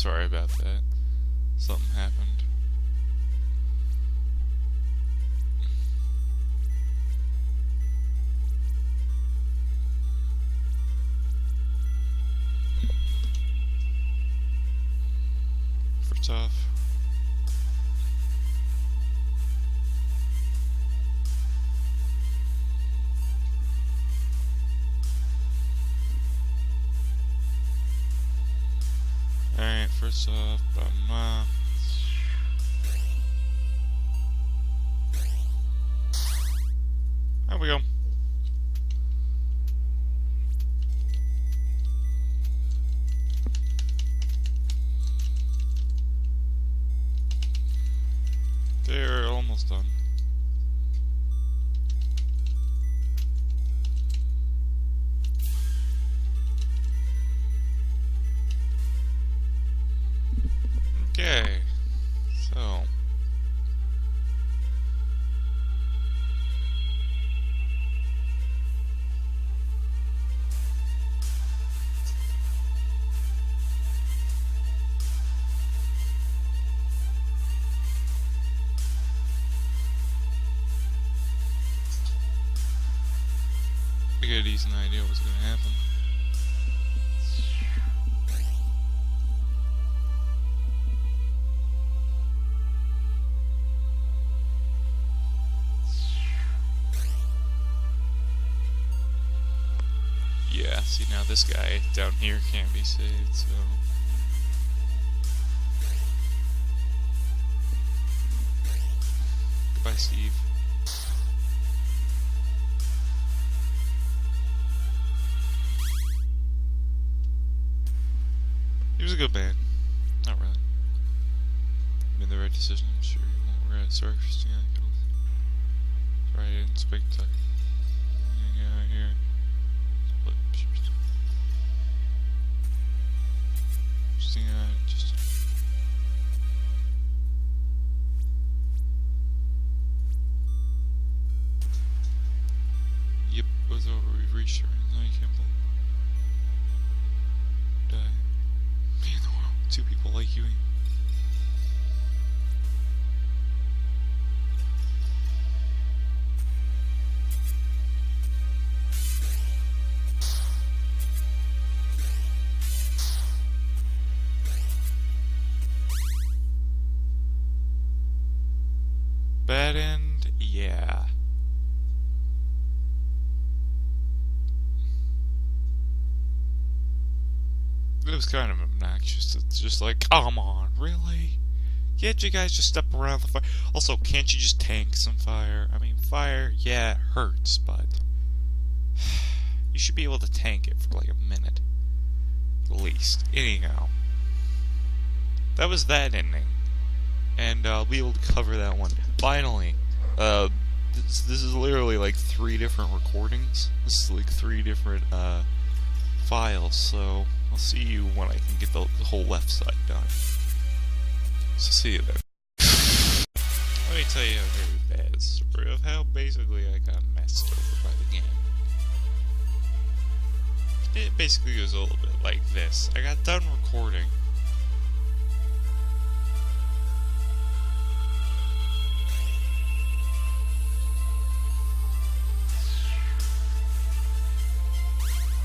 sorry about that. Something happened. First off, alright, there we go. They're almost done. Okay, so I get a decent idea what's going to happen. Yeah, see now this guy down here can't be saved, so... Goodbye, Steve. He was a good man. Not really. Made the right decision, I'm sure you won't regret it. Sorry, Christina. Sorry I didn't speak to yeah, here. Christina, just... Yep, was over. We've reached our end. Campbell. Die. Me in the world. Two people like you. Bad end? Yeah. It was kind of obnoxious. It's just like, come on, really? Can't you guys just step around the fire? Also, can't you just tank some fire? I mean, fire, yeah, it hurts, but... you should be able to tank it for like a minute. At least. Anyhow. That was that ending. And I'll be able to cover that one. Finally. This is literally like 3 different recordings. This is like 3 different, files, so... I'll see you when I can get the whole left side done. So see you then. Let me tell you a very bad story of how basically I got messed over by the game. It basically goes a little bit like this. I got done recording.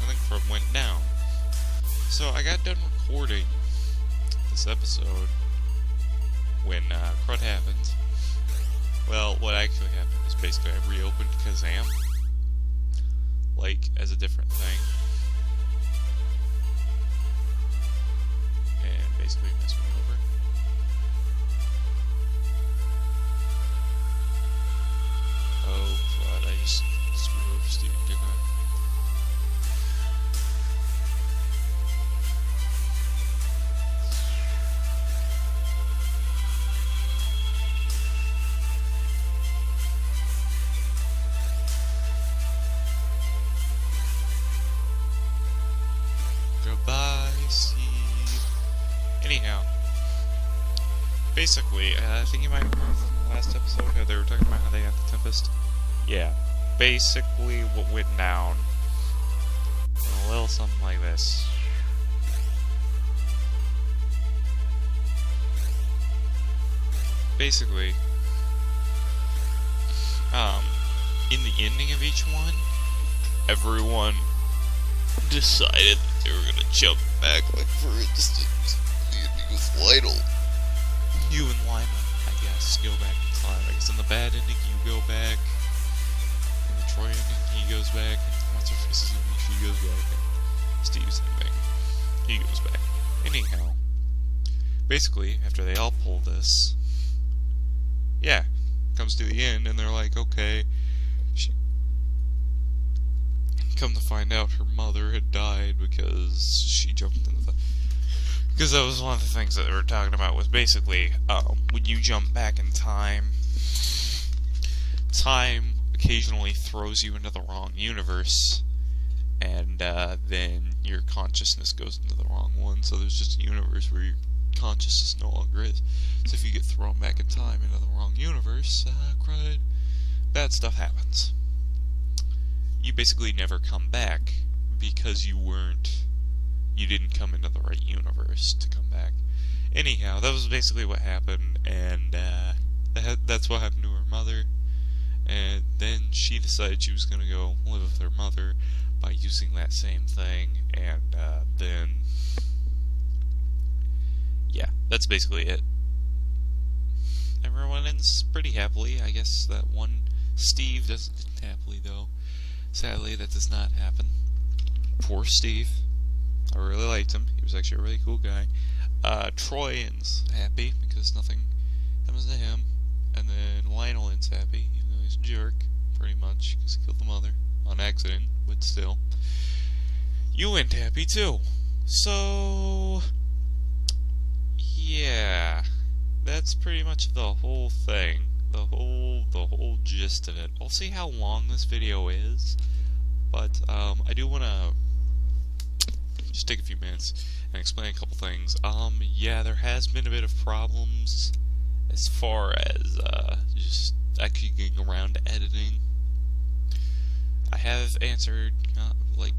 Nothing from went down. So I got done recording this episode when crud happened. Well, what actually happened is basically I reopened Kazam, like as a different thing, and basically messed me over. Oh crud! I just screwed over Steve, didn't I? Goodbye, Steve. Anyhow, basically, I think you might have heard from the last episode how they were talking about how they got the Tempest. Yeah, basically what went down, a little something like this. basically, in the ending of each one, everyone decided that they were gonna jump back. Like, for instance, the ending with Lionel. You and Lionel, I guess, go back in time. I guess in the bad ending, you go back. In the Troy ending, he goes back. And what's her face's ending, she goes back. And Steve's ending, he goes back. Anyhow, basically, after they all pull this, yeah, comes to the end, and they're like, okay, come to find out her mother had died because she jumped into the... Because that was one of the things that they were talking about, was basically, when you jump back in time, time occasionally throws you into the wrong universe, and then your consciousness goes into the wrong one, so there's just a universe where your consciousness no longer is. So if you get thrown back in time into the wrong universe, bad stuff happens. You basically never come back because you didn't come into the right universe to come back. Anyhow, that was basically what happened, and that's what happened to her mother. And then she decided she was going to go live with her mother by using that same thing, and then, yeah, that's basically it. Everyone ends pretty happily. I guess that one Steve doesn't end happily, though. Sadly, that does not happen. Poor Steve. I really liked him. He was actually a really cool guy. Troy ends happy because nothing happens to him. And then Lionel ends happy, even though he's a jerk, pretty much, because he killed the mother on accident, but still. You end happy too. So, yeah, that's pretty much the whole thing. The whole gist of it. I'll see how long this video is, but I do want to just take a few minutes and explain a couple things. Yeah, there has been a bit of problems as far as just actually getting around to editing. I have answered,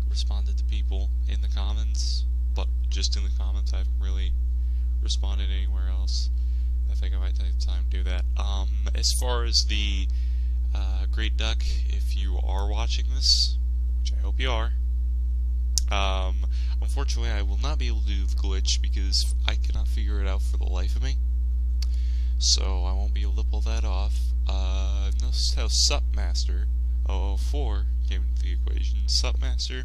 responded to people in the comments, but just in the comments. I haven't really responded anywhere else. I think I might take the time to do that. As far as the Great Duck, if you are watching this, which I hope you are, unfortunately I will not be able to do the glitch because I cannot figure it out for the life of me. So I won't be able to pull that off. Notice how Supmaster 004 came into the equation. Supmaster,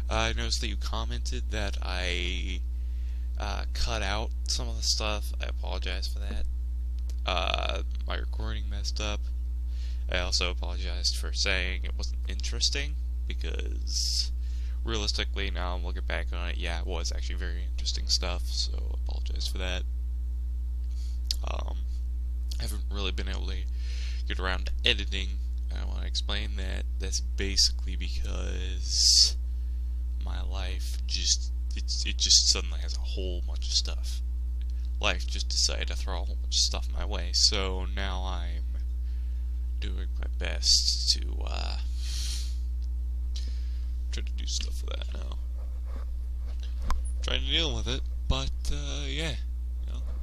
I noticed that you commented that I cut out some of the stuff. I apologize for that. My recording messed up. I also apologized for saying it wasn't interesting, because realistically, now I'm looking back on it, yeah, it was actually very interesting stuff, so I apologize for that. I haven't really been able to get around to editing, and I want to explain that that's basically because my life it just suddenly has a whole bunch of stuff. Life just decided to throw a whole bunch of stuff my way, so now I'm doing my best to try to do stuff with that now. Trying to deal with it, but yeah,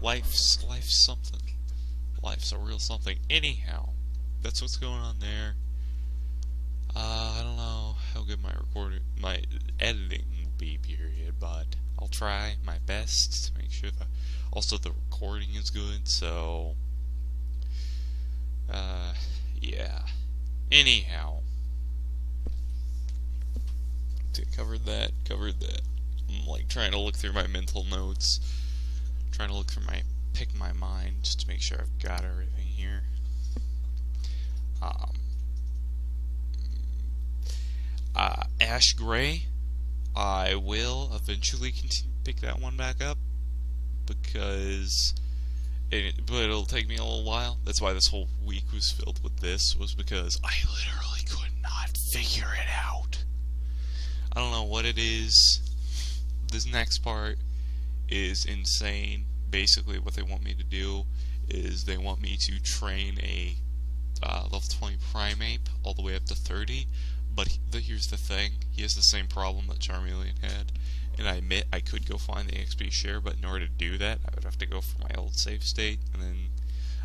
life's something. Life's a real something. Anyhow, that's what's going on there. I don't know how good my editing will be, period, but I'll try my best to make sure that also the recording is good, so yeah. Anyhow, covered that. I'm trying to look through my mental notes, trying to look through pick my mind just to make sure I've got everything here. Ash Gray, I will eventually pick that one back up, but it'll take me a little while. That's why this whole week was filled with this, was because I literally could not figure it out. I don't know what it is. This next part is insane. Basically what they want me to do is they want me to train a level 20 Primeape all the way up to 30, but here's the thing, he has the same problem that Charmeleon had, and I admit I could go find the XP share, but in order to do that I would have to go for my old save state, and then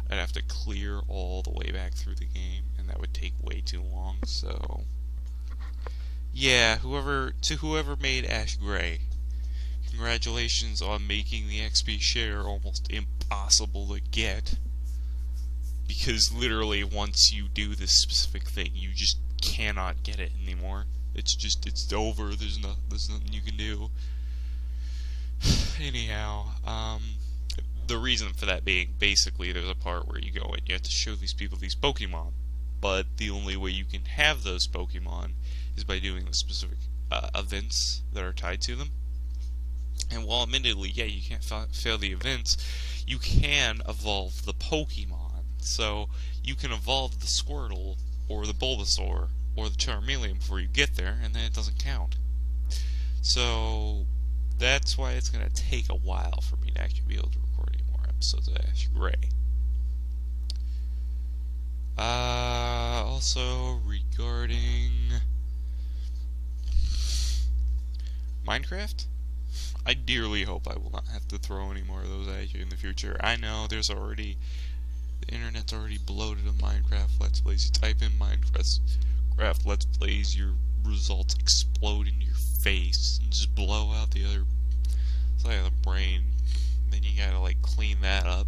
I'd have to clear all the way back through the game, and that would take way too long. So, yeah, whoever made Ash Gray, congratulations on making the XP share almost impossible to get. Because literally, once you do this specific thing, you just cannot get it anymore. It's over. There's nothing you can do. Anyhow, the reason for that being, basically, there's a part where you go and you have to show these people these Pokemon, but the only way you can have those Pokemon is by doing the specific events that are tied to them. And while admittedly, yeah, you can't fail the events, you can evolve the Pokemon. So you can evolve the Squirtle, or the Bulbasaur, or the Charmeleon before you get there, and then it doesn't count. So that's why it's going to take a while for me to actually be able to record any more episodes of Ash Gray. Also, regarding Minecraft, I dearly hope I will not have to throw any more of those at you in the future. I know the internet's already bloated of Minecraft Let's Plays. You type in Minecraft Let's Plays, your results explode into your face and just blow out the other side of the brain. Then you gotta like clean that up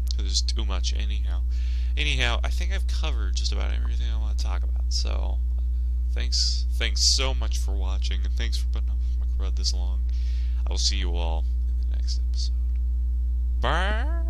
because there's too much. Anyhow, I think I've covered just about everything I want to talk about. So, thanks so much for watching, and thanks for putting up with my crud this long. I will see you all in the next episode. Bye.